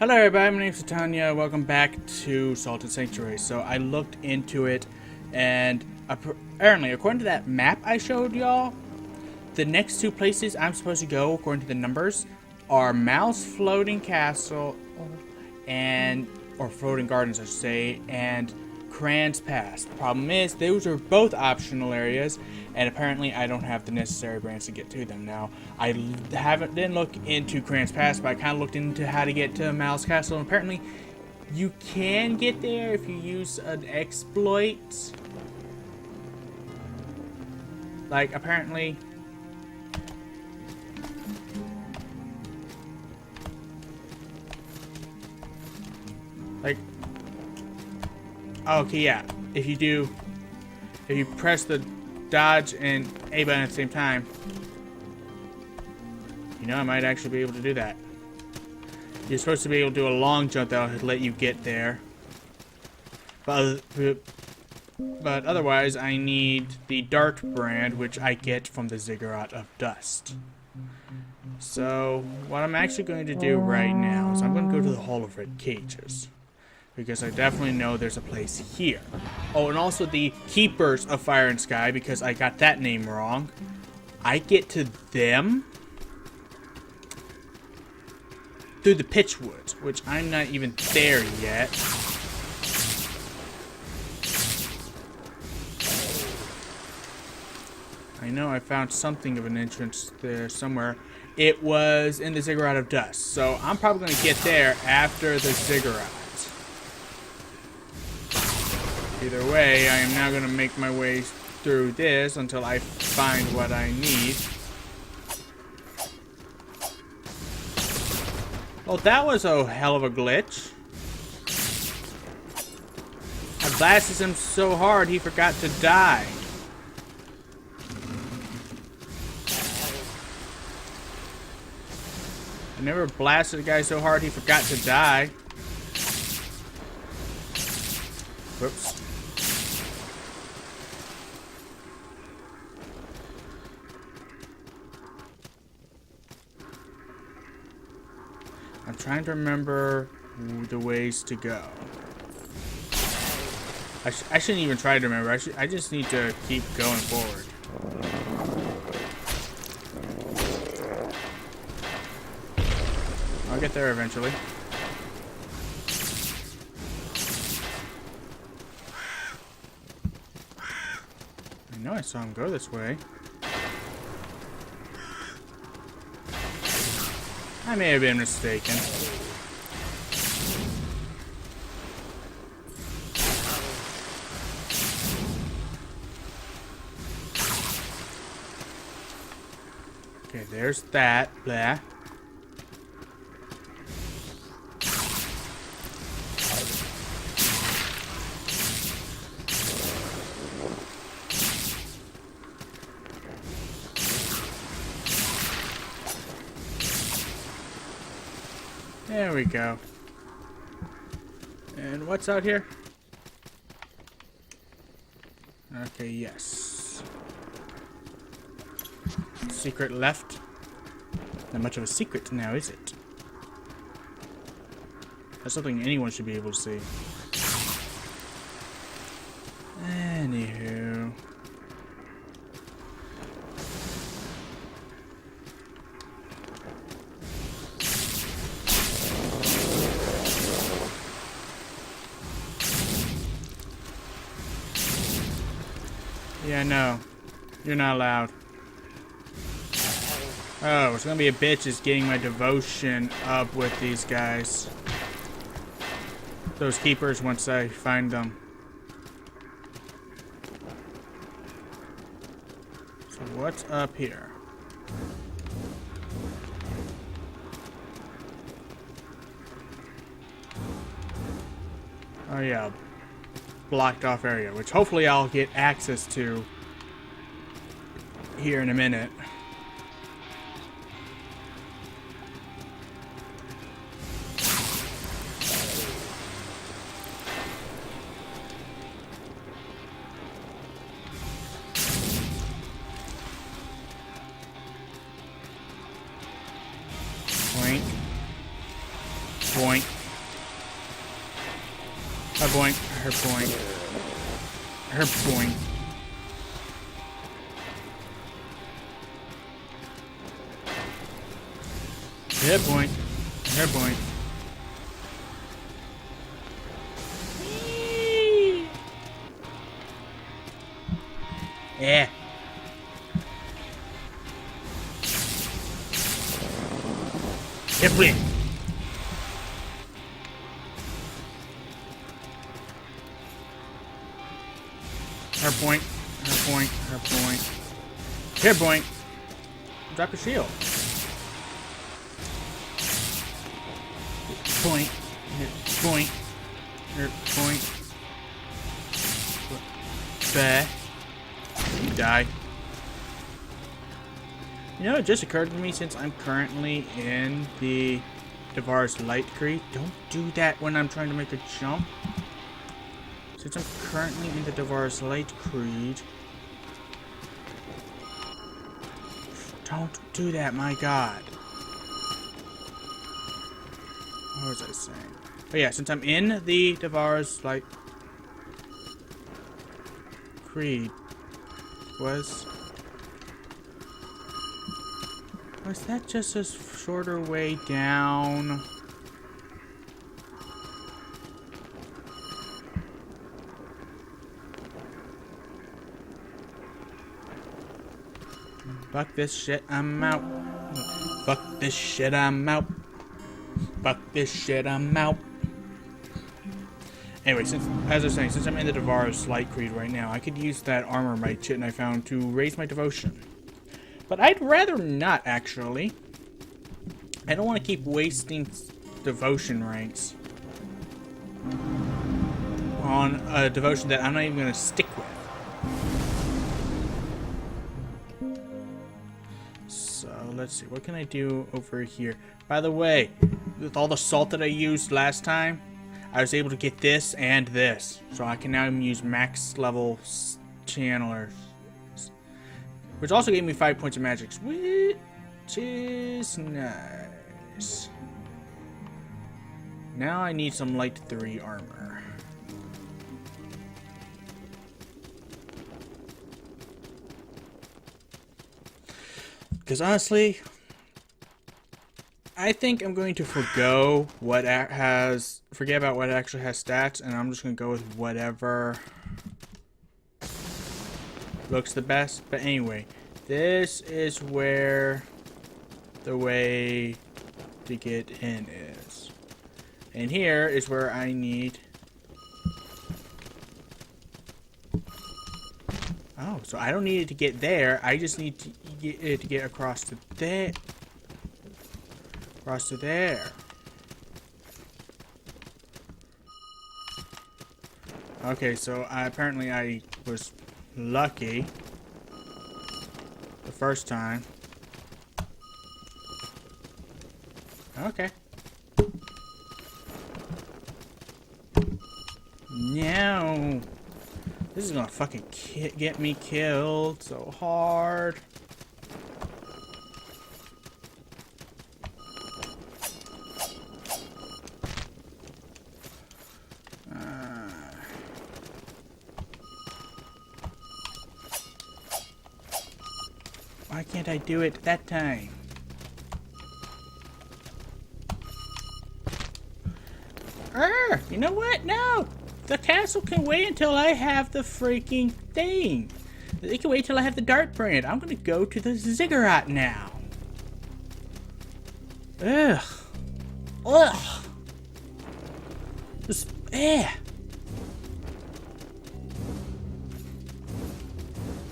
Hello everybody, my name's Titania. Welcome back to Salted Sanctuary. So I looked into it, and apparently, according to that map I showed y'all, the next two places I'm supposed to go, according to the numbers, are Mal's Floating Castle, or Floating Gardens I should say, and Cran's Pass. The problem is, those are both optional areas, and apparently I don't have the necessary brands to get to them. Now, I didn't look into Cran's Pass, but I kind of looked into how to get to Mal's Castle, and apparently you can get there if you use an exploit. Like, apparently... okay, yeah. If you press the dodge and A button at the same time, I might actually be able to do that. You're supposed to be able to do a long jump that'll let you get there. But otherwise, I need the Dart brand, which I get from the Ziggurat of Dust. So, what I'm actually going to do right now is I'm going to go to the Hall of Red Cages, because I definitely know there's a place here. Oh, and also the Keepers of Fire and Sky, because I got that name wrong. I get to them through the Pitchwoods, which I'm not even there yet. I know I found something of an entrance there somewhere. It was in the Ziggurat of Dust, so I'm probably going to get there after the Ziggurat. Either way, I am now going to make my way through this until I find what I need. Well, that was a hell of a glitch. I blasted him so hard he forgot to die. I never blasted a guy so hard he forgot to die. Whoops. I'm trying to remember the ways to go. I shouldn't even try to remember. I just need to keep going forward. I'll get there eventually. I know I saw him go this way. I may have been mistaken. Okay, there's that. Blah. There we go. And what's out here? Okay, yes. Secret left. Not much of a secret now, is it? That's something anyone should be able to see. Anywho. Yeah, no. You're not allowed. Oh, it's gonna be a bitch is getting my devotion up with these guys. Those keepers once I find them. So what's up here? Oh yeah. Blocked off area, which hopefully I'll get access to here in a minute. boink. Her boink. Her boink. Her boink. Her boink. Her boink. Yeah. Hit win. Her point. Her point. Her point. Here, point. Drop your shield. Point. Here, point. Here, point. Bah. You die. You know, it just occurred to me, since I'm currently in the Devar's Light Creed. Don't do that when I'm trying to make a jump. Since I'm currently in the Devar's Light Creed. Don't do that, my god. What was I saying? Oh yeah, since I'm in the Devar's Light Creed. Was that just a shorter way down? Fuck this shit, I'm out. Fuck this shit, I'm out. Fuck this shit, I'm out. Anyway, as I was saying, since I'm in the Devar's Light Creed right now, I could use that armor might chit I found to raise my devotion. But I'd rather not, actually. I don't want to keep wasting devotion ranks on a devotion that I'm not even going to stick with. So, let's see. What can I do over here? By the way, with all the salt that I used last time, I was able to get this and this. So I can now use max level channelers. Which also gave me 5 points of magic, which is nice. Now I need some light 3 armor. Because honestly, I think I'm going to forget about what actually has stats, and I'm just going to go with whatever looks the best. But anyway, this is where the way to get in is. And here is where I need... Oh, so I don't need it to get there. I just need to get it to get across to there. Across to there. Okay, so apparently I was lucky the first time. Okay. No. This is gonna fucking get me killed so hard. Why can't I do it that time? You know what? No! The castle can wait until I have the freaking thing. They can wait till I have the dart brand. I'm gonna go to the ziggurat now. Ugh. Ugh. Just,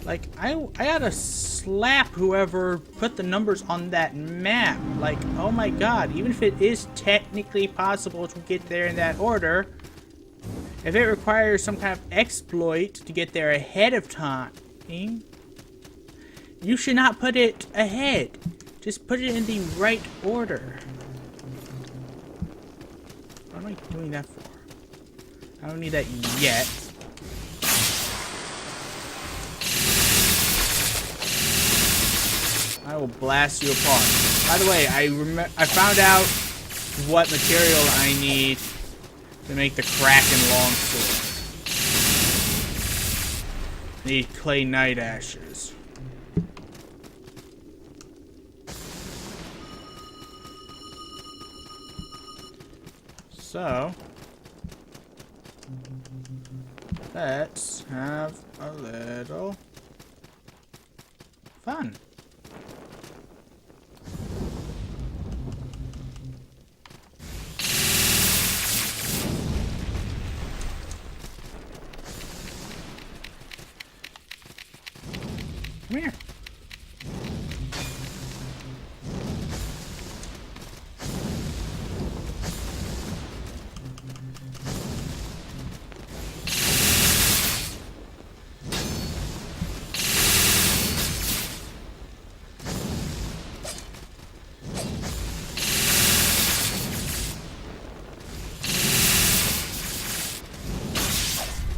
Like, I gotta slap whoever put the numbers on that map. Like, oh my god, even if it is technically possible to get there in that order, if it requires some kind of exploit to get there ahead of time, you should not put it ahead. Just put it in the right order. What am I doing that for? I don't need that yet. I will blast you apart. By the way, I found out what material I need to make the Kraken longsword. Need clay night ashes. So, let's have a little fun. Come here.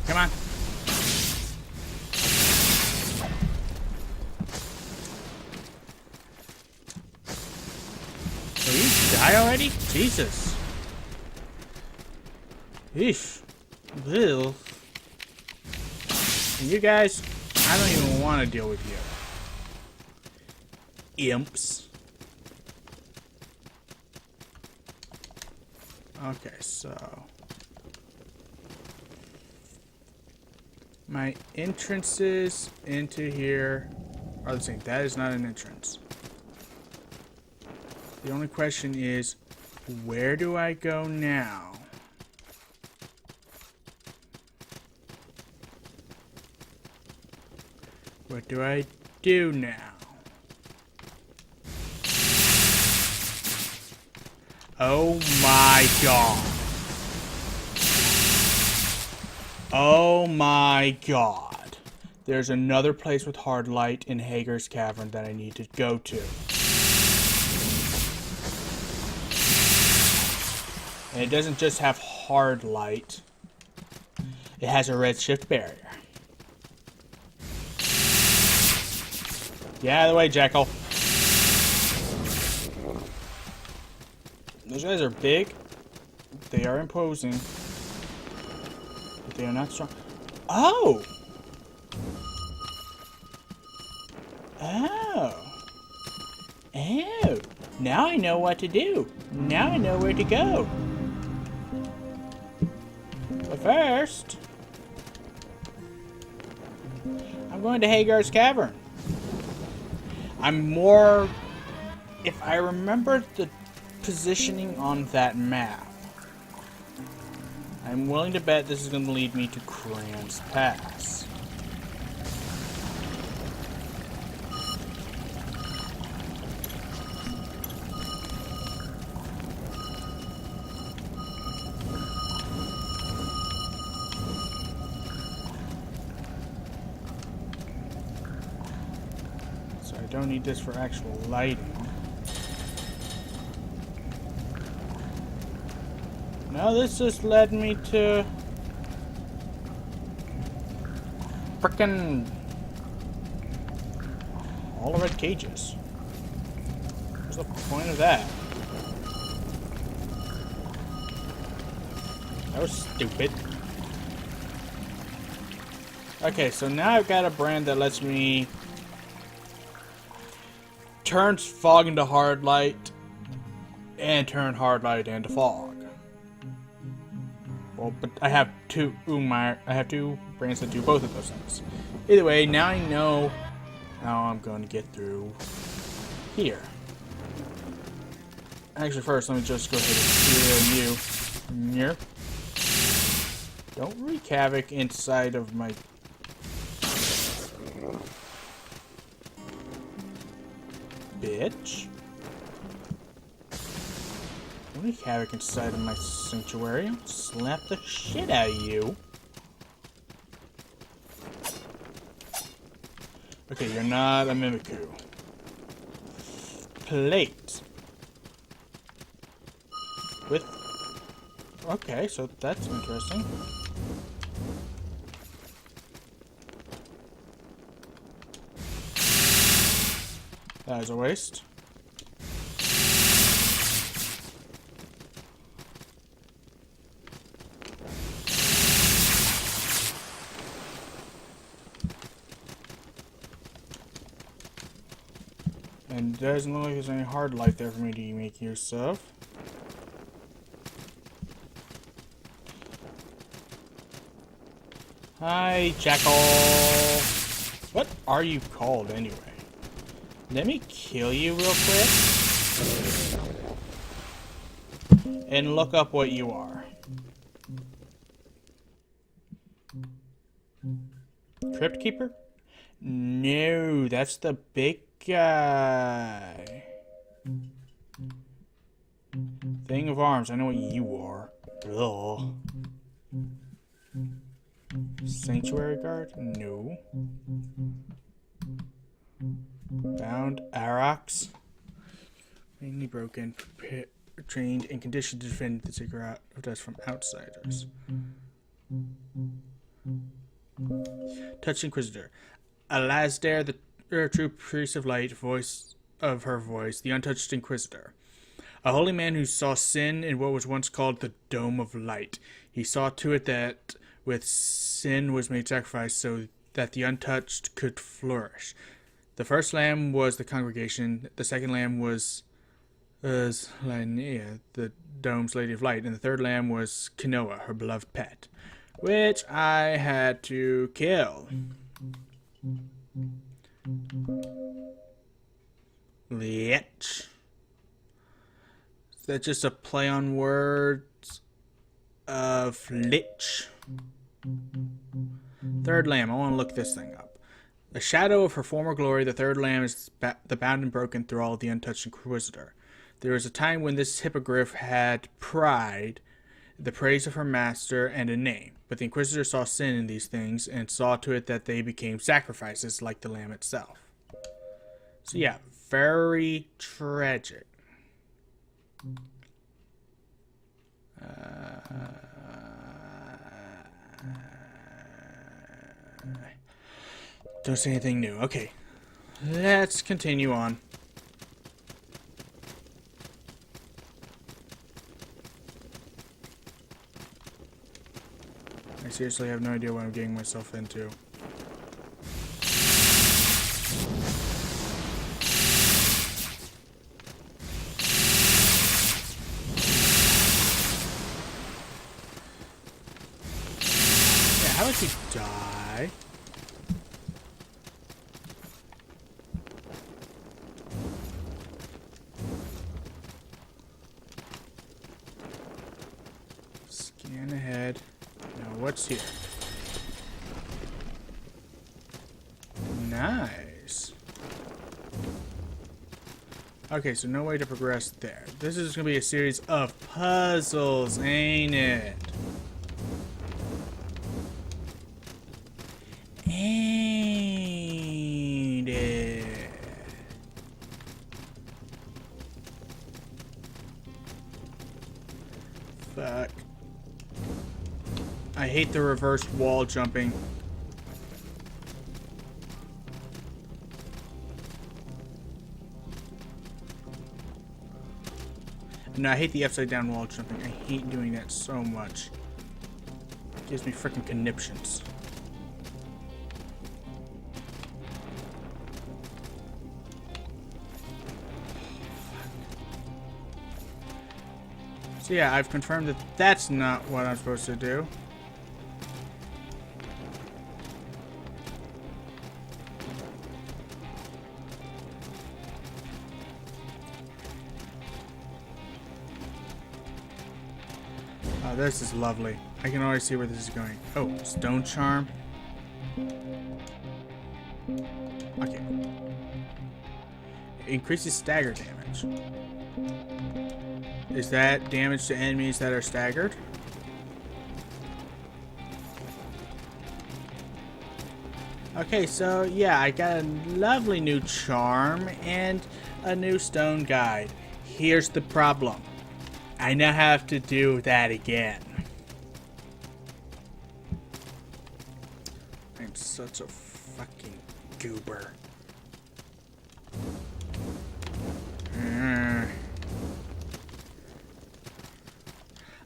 Come on. Will you die already? Jesus. Eesh. Ew. You guys, I don't even want to deal with you. Imps. Okay, so my entrances into here are the same. That is not an entrance. The only question is, where do I go now? What do I do now? Oh my god. Oh my god. There's another place with hard light in Hager's Cavern that I need to go to. And it doesn't just have hard light. It has a redshift barrier. Get out of the way, Jackal. Those guys are big. They are imposing. But they are not strong. Oh! Oh. Oh. Now I know what to do. Now I know where to go. But first, I'm going to Hagar's Cavern. I'm more... If I remember the positioning on that map, I'm willing to bet this is going to lead me to Kran's Pass. So I don't need this for actual lighting. No, this just led me to frickin' all the red cages. What's the point of that? That was stupid. Okay, so now I've got a brand that lets me turn fog into hard light and turn hard light into fog. Well, but I have two brands that do both of those things. Either way, now I know how I'm going to get through here. Actually, first, let me just go ahead and kill you. Here. Don't wreak havoc inside of my... Bitch. Don't wreak havoc inside of my sanctuary. I'll slap the shit out of you. Okay, you're not a Mimikyu. Plate. With... Okay, so that's interesting. That is a waste. And it doesn't look like there's any hard light there for me to make use of. Hi, Jackal. What are you called anyway? Let me kill you real quick. And look up what you are. Crypt Keeper? No, that's the big guy. Thing of Arms, I know what you are. Ugh. Sanctuary Guard? No. Bound Arax? Mainly broken, trained, and conditioned to defend the secret of us from outsiders. Touched Inquisitor. Alasdair, the true priest of light, voice of her voice, the untouched Inquisitor. A holy man who saw sin in what was once called the Dome of Light. He saw to it that with sin was made sacrifice so that the untouched could flourish. The first lamb was the congregation, the second lamb was Linnea, the dome's lady of light, and the third lamb was Kinoa, her beloved pet, which I had to kill. Lich. Is that just a play on words of lich? Third lamb, I want to look this thing up. A shadow of her former glory, the third lamb is the bound and broken thrall of the untouched Inquisitor. There was a time when this hippogriff had pride, the praise of her master, and a name. But the Inquisitor saw sin in these things and saw to it that they became sacrifices like the lamb itself. So yeah, very tragic. Don't say anything new. Okay, let's continue on. I seriously have no idea what I'm getting myself into. Yeah, how would you die? Scan ahead. Now what's here? Nice. Okay, so no way to progress there. This is going to be a series of puzzles, ain't it? Ain't it? Fuck. I hate the reverse wall jumping. No, I hate the upside down wall jumping. I hate doing that so much. It gives me freaking conniptions. So yeah, I've confirmed that that's not what I'm supposed to do. Oh, this is lovely. I can already see where this is going. Oh, stone charm. Okay. It increases stagger damage. Is that damage to enemies that are staggered? Okay, so yeah, I got a lovely new charm and a new stone guide. Here's the problem. I now have to do that again. I'm such a fucking goober.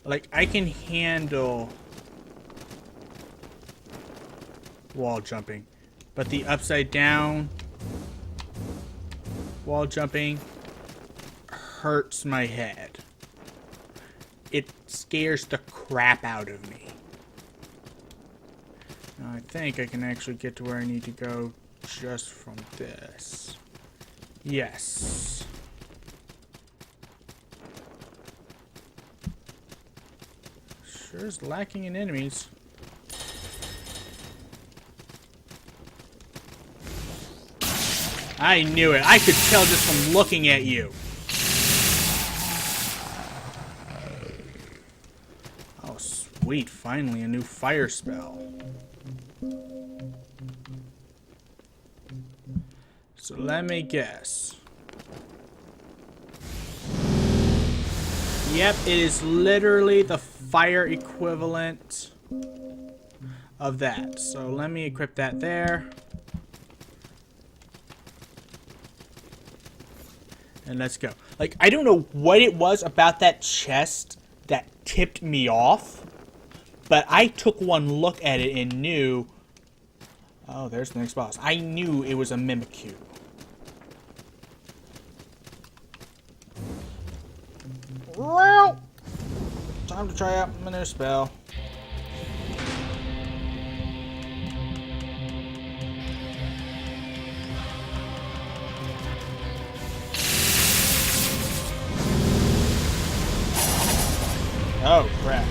Like, I can handle wall jumping, but the upside down, wall jumping hurts my head. It scares the crap out of me. Now I think I can actually get to where I need to go just from this. Yes. Sure is lacking in enemies. I knew it. I could tell just from looking at you. Oh, sweet. Finally, a new fire spell. So let me guess. Yep, it is literally the fire equivalent of that. So let me equip that there. And let's go. Like, I don't know what it was about that chest that tipped me off, but I took one look at it and knew... Oh, there's the next boss. I knew it was a Mimikyu. Well, time to try out my new spell. Oh, crap.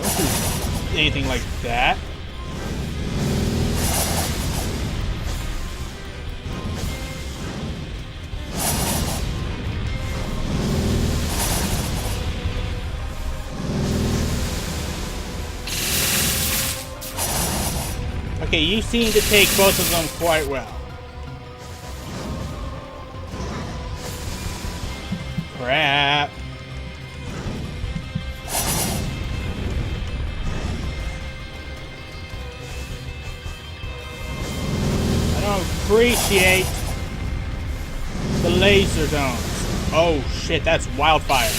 Don't do anything like that. Okay, you seem to take both of them quite well. Crap. I don't appreciate the laser zones. Oh shit, that's wildfire.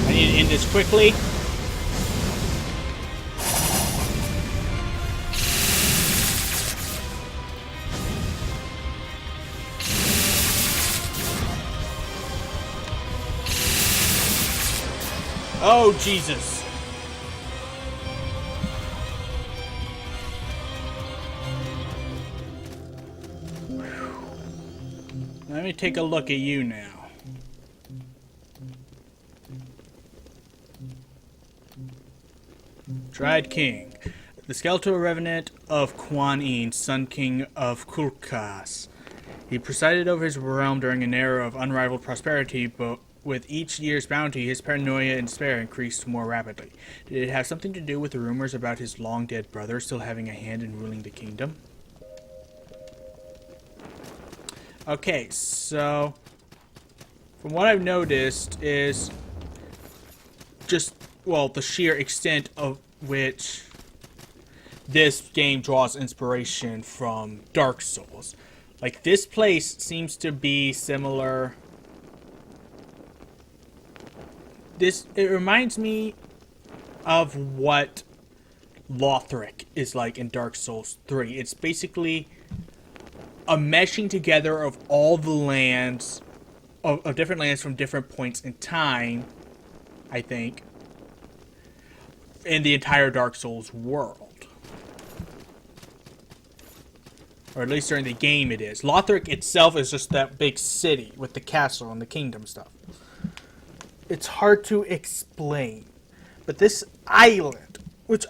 I need to end this quickly. Oh, Jesus. Let me take a look at you now. Tried King. The skeletal revenant of Kuan Yin, Sun King of Kulkas. He presided over his realm during an era of unrivaled prosperity, but with each year's bounty, his paranoia and despair increased more rapidly. Did it have something to do with the rumors about his long-dead brother still having a hand in ruling the kingdom? Okay, so from what I've noticed is just, well, the sheer extent of which this game draws inspiration from Dark Souls. Like, this place seems to be similar. It reminds me of what Lothric is like in Dark Souls 3. It's basically a meshing together of all the lands, of different lands from different points in time, I think, in the entire Dark Souls world. Or at least during the game it is. Lothric itself is just that big city with the castle and the kingdom stuff. It's hard to explain. But this island, which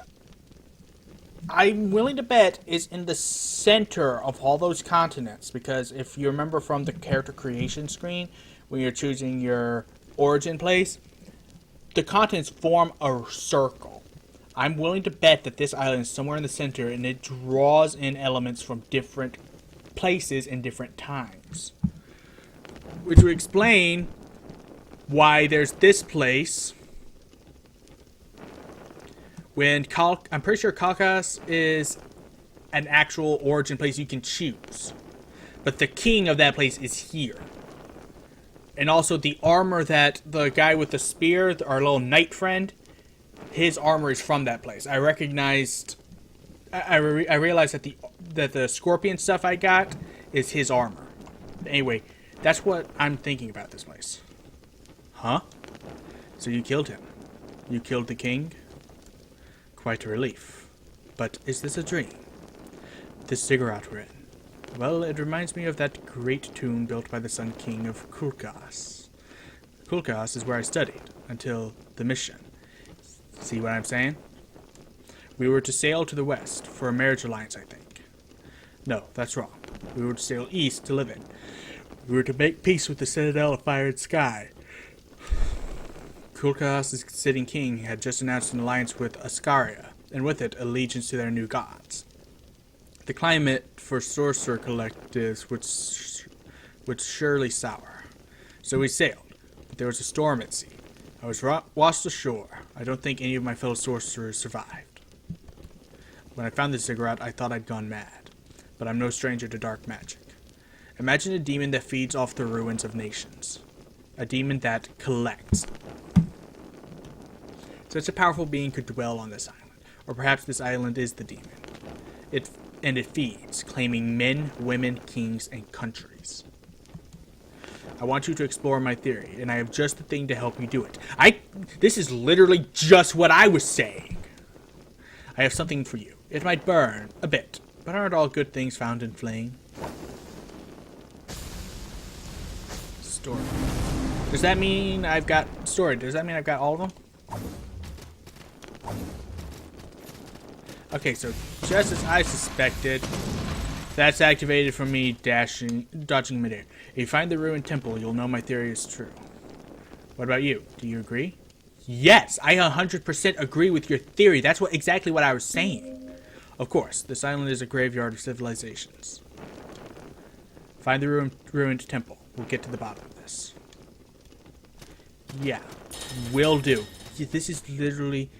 I'm willing to bet is in the center of all those continents, because if you remember from the character creation screen, when you're choosing your origin place, the continents form a circle. I'm willing to bet that this island is somewhere in the center, and it draws in elements from different places and different times. Which would explain why there's this place when I'm pretty sure Kalkas is an actual origin place you can choose, but the king of that place is here. And also the armor that the guy with the spear, our little knight friend, his armor is from that place. I recognized I realized that the scorpion stuff I got is his armor. Anyway, that's what I'm thinking about this place. Huh? So you killed him. You killed the king? Quite a relief. But is this a dream? This ziggurat we're in. Well, it reminds me of that great tomb built by the Sun King of Kulkas. Kulkas is where I studied, until the mission. See what I'm saying? We were to sail to the west, for a marriage alliance, I think. No, that's wrong. We were to sail east to live in. We were to make peace with the Citadel of Fire and Sky. Kulkas' sitting king had just announced an alliance with Ascaria, and with it, allegiance to their new gods. The climate for sorcerer collectives would surely sour. So we sailed, but there was a storm at sea. I was washed ashore. I don't think any of my fellow sorcerers survived. When I found this ziggurat, I thought I'd gone mad. But I'm no stranger to dark magic. Imagine a demon that feeds off the ruins of nations. A demon that collects. Such a powerful being could dwell on this island. Or perhaps this island is the demon. It feeds, claiming men, women, kings, and countries. I want you to explore my theory, and I have just the thing to help you do it. This is literally just what I was saying. I have something for you. It might burn a bit, but aren't all good things found in flame? Story. Does that mean I've got story? Does that mean I've got all of them? Okay, so just as I suspected, that's activated from me dodging midair. If you find the ruined temple, you'll know my theory is true. What about you? Do you agree? Yes, I 100% agree with your theory. That's exactly what I was saying. Of course, this island is a graveyard of civilizations. Find the ruined temple. We'll get to the bottom of this. Yeah, will do. This is literally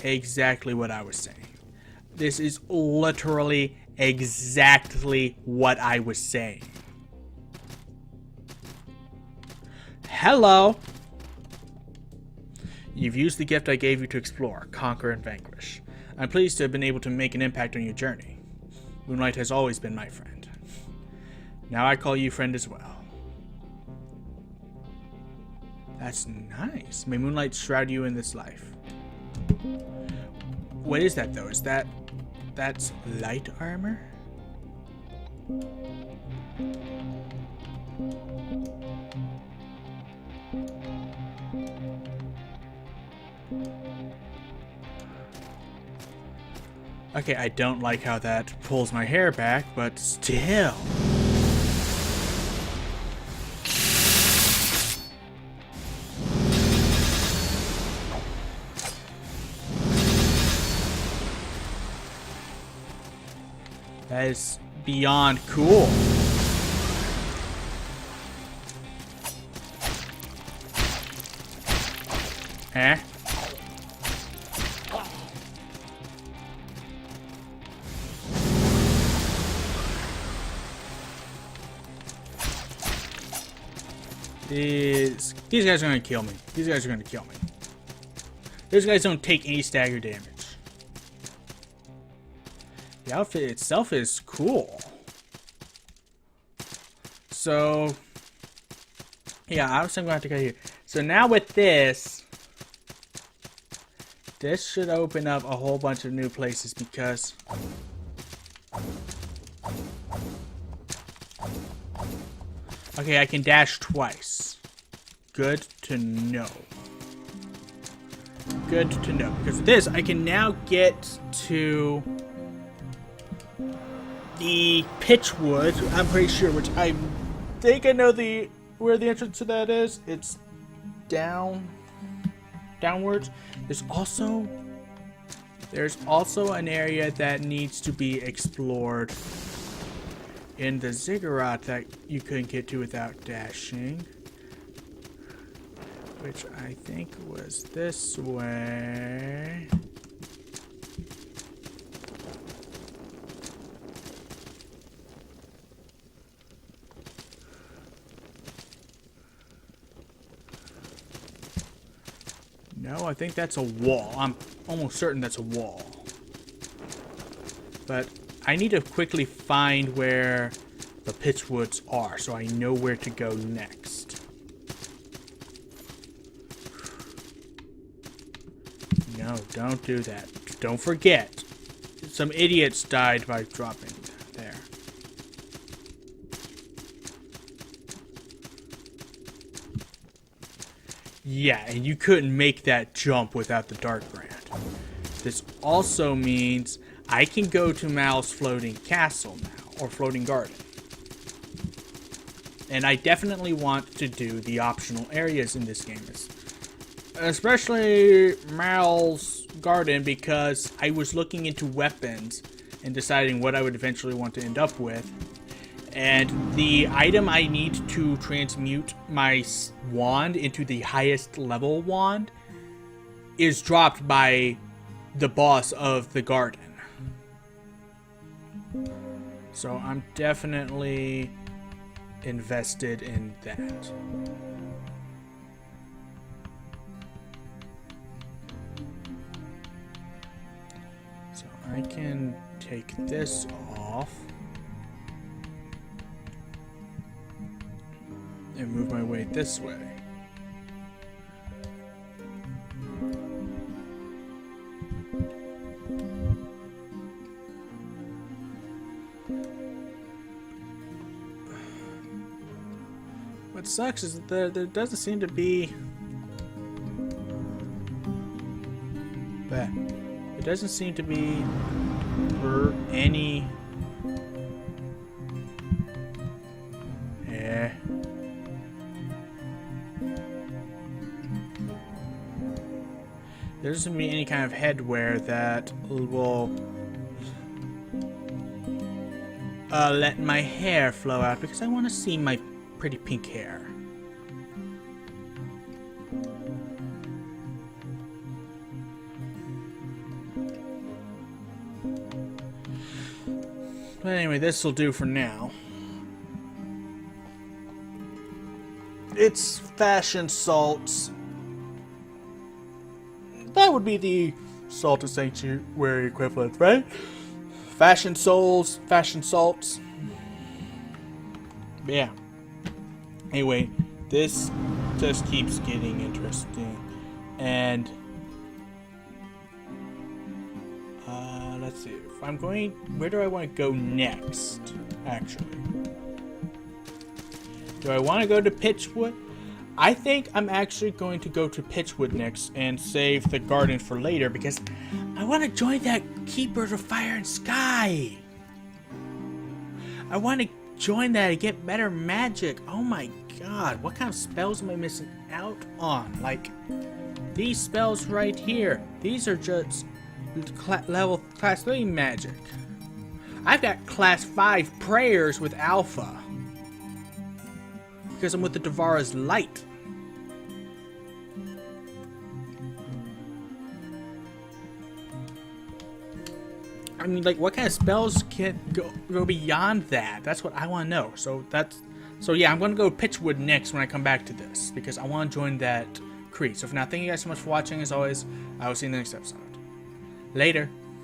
exactly what I was saying. This is literally exactly what I was saying. Hello! You've used the gift I gave you to explore, conquer, and vanquish. I'm pleased to have been able to make an impact on your journey. Moonlight has always been my friend. Now I call you friend as well. That's nice. May Moonlight shroud you in this life. What is that, though? That's light armor? Okay, I don't like how that pulls my hair back, but still. That is beyond cool. Eh? These guys are gonna kill me. These guys are gonna kill me. Those guys don't take any stagger damage. The outfit itself is cool. So, yeah, obviously I'm gonna have to go here. So now with this should open up a whole bunch of new places because okay, I can dash twice. Good to know. Good to know. Because with this, I can now get to the Pitchwood, I'm pretty sure, which I think I know where the entrance to that is. It's downwards. There's also an area that needs to be explored in the ziggurat that you couldn't get to without dashing, which I think was this way. No, I think that's a wall. I'm almost certain that's a wall. But I need to quickly find where the pitchwoods are so I know where to go next. No, don't do that. Don't forget. Some idiots died by dropping there. Yeah, and you couldn't make that jump without the Dark Brand. This also means I can go to Mal's floating castle now, or floating garden. And I definitely want to do the optional areas in this game. Especially Mal's garden, because I was looking into weapons and deciding what I would eventually want to end up with. And the item I need to transmute my wand into the highest level wand is dropped by the boss of the garden. So I'm definitely invested in that. So I can take this off and move my way this way. What sucks is that there doesn't seem to be... There doesn't seem to be any... Yeah. There doesn't seem to be any kind of headwear that will let my hair flow out, because I want to see my pretty pink hair. But anyway, this will do for now. It's fashion salts. That would be the Salted Sanctuary equivalent, right? Fashion souls, fashion salts. Yeah. Anyway, this just keeps getting interesting. And let's see. If I'm going, where do I want to go next? Actually, do I want to go to Pitchwood? I think I'm actually going to go to Pitchwood next and save the garden for later, because I want to join that Keepers of Fire and Sky. I want to join that and get better magic. Oh my god, what kind of spells am I missing out on? Like, these spells right here. These are just level class 3 magic. I've got class 5 prayers with Alpha, because I'm with the Devara's Light. I mean, like, what kind of spells can go beyond that? That's what I want to know. So yeah, I'm going to go Pitchwood next when I come back to this, because I want to join that creed. So for now, thank you guys so much for watching. As always, I will see you in the next episode. Later.